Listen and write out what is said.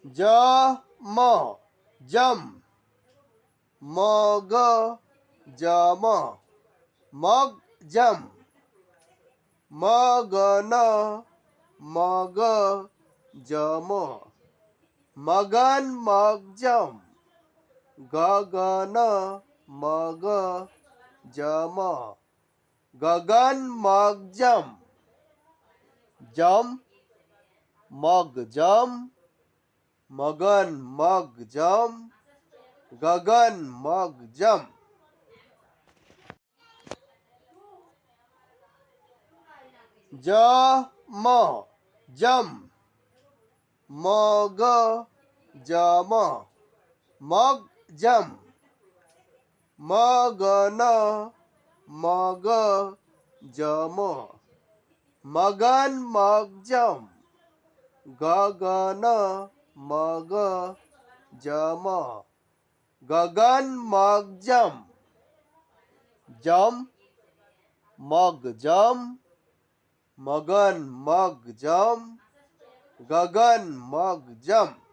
જમ જમ મગ જમ મગ જમ મગન મગ જમ મગન મગજમ ગગન મગ જમ ગગન મગજમ જમ મગજમ મગન મગજમ ગગન મગજમ જમ જમ મગ જમ મગજમ મગન મગ જમ મગન મગજમ ગગન મગ જમ ગગન મગજમ જમ મગજમ મગન મગજમ ગગન મગજમ